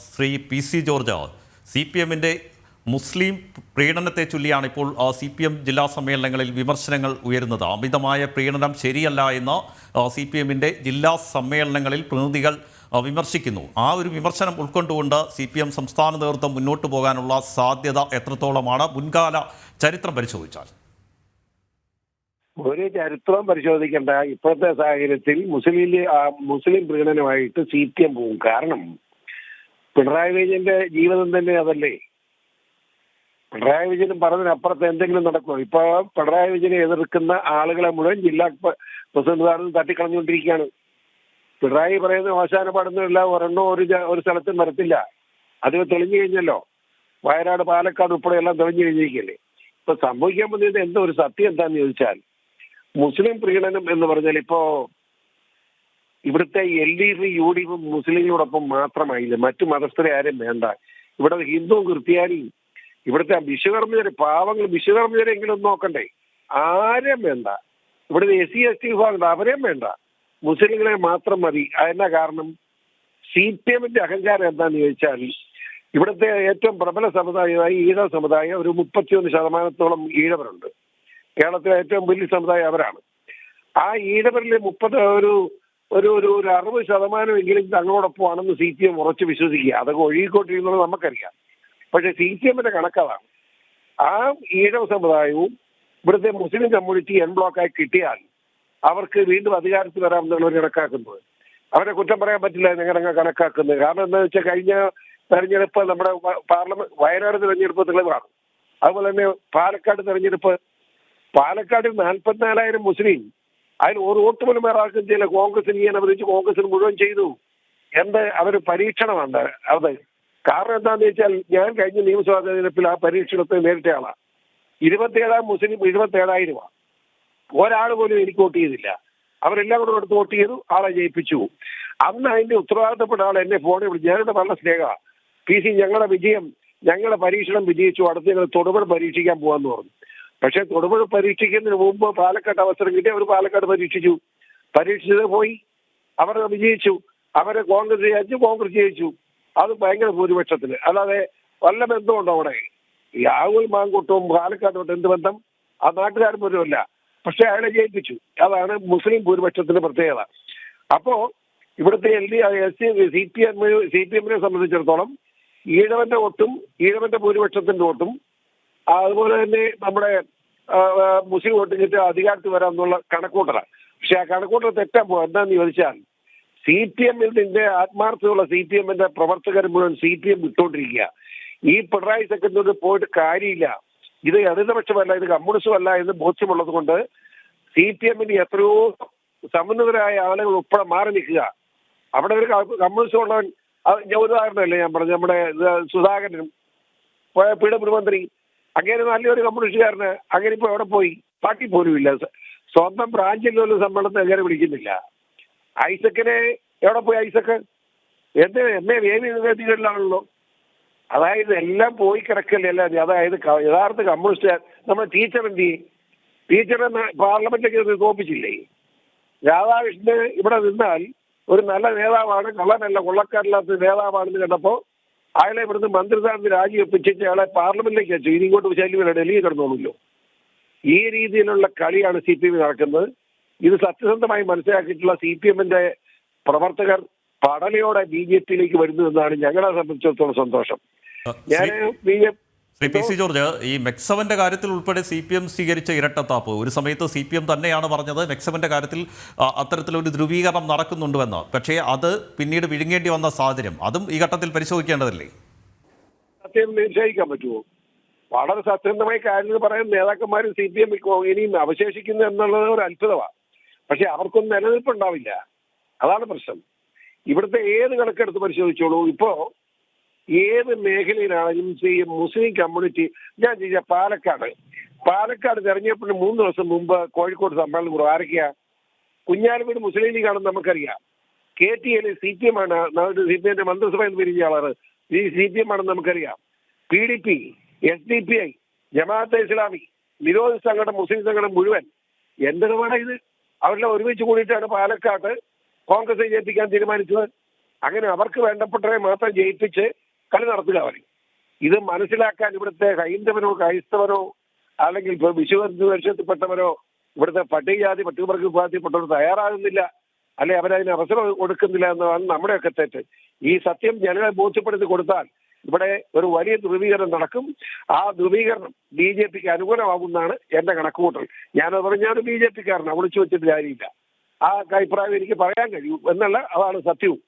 Shri P C George, C P എമ്മിൻ്റെ മുസ്ലിം പ്രീണനത്തെ ചൊല്ലിയാണ് ഇപ്പോൾ C P M ജില്ലാ സമ്മേളനങ്ങളിൽ വിമർശനങ്ങൾ ഉയരുന്നത്. അമിതമായ പ്രീണനം ശരിയല്ല എന്ന് സി പി എമ്മിൻ്റെ ജില്ലാ സമ്മേളനങ്ങളിൽ പ്രതിനിധികൾ വിമർശിക്കുന്നു. ആ ഒരു വിമർശനം ഉൾക്കൊണ്ടുകൊണ്ട് സി പി എം സംസ്ഥാന നേതൃത്വം മുന്നോട്ട് പോകാനുള്ള സാധ്യത എത്രത്തോളമാണ് മുൻകാല ചരിത്രം പരിശോധിച്ചാൽ? ഒരു ചരിത്രം പരിശോധിക്കേണ്ട. ഇപ്പോഴത്തെ സാഹചര്യത്തിൽ മുസ്ലിം പ്രീണനമായിട്ട് സി പി എം പോകും. കാരണം പിണറായി വിജയന്റെ ജീവിതം തന്നെ അതല്ലേ. പിണറായി വിജയനും പറഞ്ഞതിനപ്പുറത്ത് എന്തെങ്കിലും നടക്കുമോ? ഇപ്പൊ പിണറായി വിജയനെ എതിർക്കുന്ന ആളുകളെ മുഴുവൻ ജില്ലാ പ്രസിഡന്റുമാരും തട്ടിക്കളഞ്ഞുകൊണ്ടിരിക്കുകയാണ്. പിണറായി പറയുന്ന അവസാന പാടുന്നില്ല, ഒരെണ്ണോ ഒരു സ്ഥലത്തും വരത്തില്ല. അത് തെളിഞ്ഞു കഴിഞ്ഞല്ലോ. വയനാട്, പാലക്കാട് ഉൾപ്പെടെ എല്ലാം തെളിഞ്ഞു കഴിഞ്ഞിരിക്കല്ലേ. ഇപ്പൊ സംഭവിക്കാൻ പോകുന്നത് എന്തോ ഒരു സത്യം എന്താന്ന് ചോദിച്ചാൽ, മുസ്ലിം പ്രീണനം എന്ന് പറഞ്ഞാൽ ഇപ്പോ ഇവിടുത്തെ LDF യു ഡി എഫും മുസ്ലിങ്ങളോടൊപ്പം മാത്രമായില്ല, മറ്റു മതസ്ഥരെ ആരും വേണ്ട. ഇവിടെ ഹിന്ദുവും ക്രിസ്ത്യാനിയും ഇവിടുത്തെ വിശ്വകർമ്മജരെ, പാവങ്ങൾ വിശ്വകർമ്മജരെങ്കിലും ഒന്ന് നോക്കണ്ടേ? ആരെയും വേണ്ട. ഇവിടുത്തെ SC ST വിഭാഗം അവരെയും വേണ്ട, മുസ്ലിങ്ങളെ മാത്രം മതി. അതെന്നാ കാരണം? സി പി എമ്മിന്റെ അഹങ്കാരം എന്താന്ന് ചോദിച്ചാൽ, ഇവിടുത്തെ ഏറ്റവും പ്രബല സമുദായമായി ഈഴവ സമുദായം, ഒരു 31% ഈഴവരുണ്ട്. കേരളത്തിലെ ഏറ്റവും വലിയ സമുദായം അവരാണ്. ആ ഈഴവരിലെ 60% തങ്ങളോടൊപ്പമാണെന്ന് സി പി എം ഉറച്ചു വിശ്വസിക്കുക. അതൊക്കെ ഒഴുകിക്കൊണ്ടിരിക്കുന്നത് നമുക്കറിയാം. പക്ഷെ സി പി എമ്മിന്റെ കണക്കതാണ്. ആ ഈഴവ സമുദായവും ഇവിടുത്തെ മുസ്ലിം കമ്മ്യൂണിറ്റി ബ്ലോക്കായി കിട്ടിയാൽ അവർക്ക് വീണ്ടും അധികാരത്തിൽ വരാമെന്നാണ് അവർ കണക്കാക്കുന്നത്. അവരെ കുറ്റം പറയാൻ പറ്റില്ല ഞങ്ങളങ്ങ് കണക്കാക്കുന്നത്. കാരണം എന്താ വെച്ചാൽ കഴിഞ്ഞ തെരഞ്ഞെടുപ്പ് നമ്മുടെ പാർലമെന്റ് വയനാട് തെരഞ്ഞെടുപ്പ് തെളിവാണ്. അതുപോലെ തന്നെ പാലക്കാട് തെരഞ്ഞെടുപ്പ്, പാലക്കാടിൽ 44,000 മുസ്ലിം, അതിൽ ഒരു വോട്ട് പോലും വേറെ ആർക്കും ചെയ്യില്ല. കോൺഗ്രസിന് ചെയ്യാൻ അവതരിച്ച് കോൺഗ്രസിന് മുഴുവൻ ചെയ്തു. അവർ പരീക്ഷണമാണ് അത്. കാരണം എന്താണെന്ന് വെച്ചാൽ, ഞാൻ കഴിഞ്ഞ നിയമസഭാ തെരഞ്ഞെടുപ്പിൽ ആ പരീക്ഷണത്തെ നേരിട്ട ആളാണ്. 27 മുസ്ലിം 27,000. ഒരാൾ പോലും എനിക്ക് വോട്ട് ചെയ്തില്ല. അവരെല്ലാം കൂടെ എടുത്ത് വോട്ട് ചെയ്തു, ആളെ ജയിപ്പിച്ചു. അന്ന് അതിന്റെ ഉത്തരവാദിത്തപ്പെട്ട ആൾ എന്നെ ഫോണിൽ വിളിച്ചു. ഞാനിവിടെ നല്ല സ്നേഹ PC, ഞങ്ങളുടെ പരീക്ഷണം വിജയിച്ചു, അടുത്ത് ഞങ്ങൾ തൊടുപുഴ പരീക്ഷിക്കാൻ പോകാന്ന് പറഞ്ഞു. പക്ഷെ തൊടുപുഴ പരീക്ഷിക്കുന്നതിന് മുമ്പ് പാലക്കാട് അവസരം കിട്ടി. അവർ പാലക്കാട് പരീക്ഷിച്ചത് പോയി. അവർ വിജയിച്ചു. അവരെ കോൺഗ്രസ് ജയിച്ചു. അത് ഭയങ്കര ഭൂരിപക്ഷത്തിന്. അല്ലാതെ വല്ല ബന്ധമുണ്ടോ അവിടെ? രാഹുൽ മാങ്കൂട്ടവും പാലക്കാട്ടോട്ട് എന്ത് ബന്ധം? ആ നാട്ടുകാരും പോലുമല്ല. പക്ഷെ അയാളെ ജയിപ്പിച്ചു. അതാണ് മുസ്ലിം ഭൂരിപക്ഷത്തിന്റെ പ്രത്യേകത. അപ്പോ ഇവിടുത്തെ സി പി എമ്മിനെ സംബന്ധിച്ചിടത്തോളം ഈഴവന്റെ വോട്ടും ഈഴവന്റെ ഭൂരിപക്ഷത്തിന്റെ വോട്ടും അതുപോലെ തന്നെ നമ്മുടെ മുസ്ലിം വോട്ടും കിട്ടി അധികാരത്തിൽ വരാമെന്നുള്ള കണക്കൂട്ടലാണ്. പക്ഷെ ആ കണക്കൂട്ടൽ തെറ്റാൻ പോകുക. എന്താന്ന് ചോദിച്ചാൽ, സി പി എമ്മിന്റെ ആത്മാർത്ഥതയുള്ള സി പി എമ്മിന്റെ പ്രവർത്തകർ മുഴുവൻ സി പി എം വിട്ടുകൊണ്ടിരിക്കുക. ഈ പിണറായി സെക്രട്ടറി പോയിട്ട് കാര്യമില്ല. ഇത് ഇടതുപക്ഷമല്ല, ഇത് കമ്മ്യൂണിസം അല്ല എന്ന് ബോധ്യമുള്ളത് കൊണ്ട് സി പി എമ്മിന് എത്രയോ സമുന്നതരായ ആളുകൾ ഉൾപ്പെടെ മാറി നിൽക്കുക. അവിടെ ഒരു കമ്മ്യൂണിസം ഉള്ളവൻ, ഒരു ഉദാഹരണമല്ലേ ഞാൻ പറഞ്ഞു, നമ്മുടെ സുധാകരനും PWD മന്ത്രി, അങ്ങനെ നല്ലൊരു കമ്മ്യൂണിസ്റ്റുകാരന് അങ്ങനെ ഇപ്പൊ എവിടെ പോയി? പാർട്ടി പോലും ഇല്ല. സ്വന്തം ബ്രാഞ്ചിലുള്ള സമ്മേളനത്തെ അങ്ങനെ വിളിക്കുന്നില്ല. ഐസക്കിനെ എവിടെ പോയി? ഐസക്ക് എന്നെ വേദികളിലാണല്ലോ. അതായത് എല്ലാം പോയി കിടക്കല്ലേ. അതായത് യഥാർത്ഥ കമ്മ്യൂണിസ്റ്റ് നമ്മുടെ ടീച്ചറെ പാർലമെന്റിലേക്ക് തോപ്പിച്ചില്ലേ? രാധാകൃഷ്ണന് ഇവിടെ നിന്നാൽ ഒരു നല്ല നേതാവാണ്, കള്ളനല്ല, കൊള്ളക്കാരില്ലാത്ത നേതാവാണെന്ന് കണ്ടപ്പോ അയാളെ ഇവിടുന്ന് മന്ത്രിസ്ഥാനത്ത് രാജിവെപ്പിച്ചിട്ട് അയാളെ പാർലമെന്റിലേക്ക് വെച്ചു. ഇനി ഇങ്ങോട്ട് ശല്യം ഡൽഹിയിൽ കിടന്നോളൂല്ലോ. ഈ രീതിയിലുള്ള കളിയാണ് സി പി എം നടക്കുന്നത്. ഇത് സത്യസന്ധമായി മനസ്സിലാക്കിയിട്ടുള്ള സി പി എമ്മിന്റെ പ്രവർത്തകർ പടലയോടെ BJP-യിലേക്ക് വരുന്നു എന്നാണ് ഞങ്ങളെ സംബന്ധിച്ചിടത്തോളം സന്തോഷം. ശ്രീ പി സി ജോർജ്, ഈ മെക്സവന്റെ കാര്യത്തിൽ ഉൾപ്പെടെ സി പി എം സ്വീകരിച്ച ഇരട്ടത്താപ്പ്, ഒരു സമയത്ത് സി പി എം തന്നെയാണ് പറഞ്ഞത് മെക്സവന്റെ കാര്യത്തിൽ അത്തരത്തിലൊരു ധ്രുവീകരണം നടക്കുന്നുണ്ടെന്ന്. പക്ഷേ അത് പിന്നീട് വിഴുങ്ങേണ്ടി വന്ന സാഹചര്യം, അതും ഈ ഘട്ടത്തിൽ പരിശോധിക്കേണ്ടതല്ലേ? സത്യം നിശ്ചയിക്കാൻ പറ്റുമോ? വളരെ സത്യസന്ധമായി കാര്യങ്ങൾ പറയുന്ന നേതാക്കന്മാരും സി പി എം ഇനിയും അവശേഷിക്കുന്നു എന്നുള്ളത് ഒരു അത്ഭുതമാണ്. പക്ഷെ അവർക്കൊന്നും നിലനിൽപ്പുണ്ടാവില്ല. അതാണ് പ്രശ്നം. ഇവിടുത്തെ ഏത് കണക്കെടുത്ത് പരിശോധിച്ചോളൂ. ഇപ്പോ ഏത് മേഖലയിലാണെങ്കിലും മുസ്ലിം കമ്മ്യൂണിറ്റി, ഞാൻ ചോദിച്ചാൽ പാലക്കാട് തെരഞ്ഞെടുപ്പിന് 3 ദിവസം മുമ്പ് കോഴിക്കോട് സമ്മേളനം കൂടും. ആരൊക്കെയാ? കുഞ്ഞാലിമേട് മുസ്ലിം ലീഗാണെന്ന് നമുക്കറിയാം. KTL CPM ആണ്, CPM മന്ത്രിസഭ എന്ന് പിരിഞ്ഞ ആളാണ്. CPM ആണെന്ന് നമുക്കറിയാം. PDP, SDPI, ജമാഅത്തെ ഇസ്ലാമി, നിരോധിത സംഘടന, മുസ്ലിം സംഘടന മുഴുവൻ എന്തിനാണ് ഇത്? അവരെല്ലാം ഒരുമിച്ച് കൂടിയിട്ടാണ് പാലക്കാട് കോൺഗ്രസ് ജയിപ്പിക്കാൻ തീരുമാനിച്ചത്. അങ്ങനെ അവർക്ക് വേണ്ടപ്പെട്ടവരെ മാത്രം ജയിപ്പിച്ച് കളി നടത്തുക അവർ. ഇത് മനസ്സിലാക്കാൻ ഇവിടുത്തെ ഹൈന്ദവനോ ക്രൈസ്തവനോ അല്ലെങ്കിൽ ഇപ്പൊ വിശ്വപരിഷത്തിൽപ്പെട്ടവരോ ഇവിടുത്തെ പട്ടികജാതി പട്ടികവർഗ വിഭാഗത്തിൽപ്പെട്ടവർ തയ്യാറാകുന്നില്ല, അല്ലെ അവരതിന് അവസരം കൊടുക്കുന്നില്ല എന്നതാണ് നമ്മുടെയൊക്കെ തെറ്റ്. ഈ സത്യം ജനങ്ങളെ ബോധ്യപ്പെടുത്തി കൊടുത്താൽ ഇവിടെ ഒരു വലിയ ധ്രുവീകരണം നടക്കും. ആ ധ്രുവീകരണം BJPക്ക് അനുകൂലമാകുന്നതാണ് എന്റെ കണക്കുകൂട്ടൽ. ഞാനത് പറഞ്ഞാൽ BJPക്കാരനാണ്, വിളിച്ചു വെച്ചിട്ട് കാര്യമില്ല. ആ അഭിപ്രായം എനിക്ക് പറയാൻ കഴിയൂ എന്നല്ല, അതാണ് സത്യവും.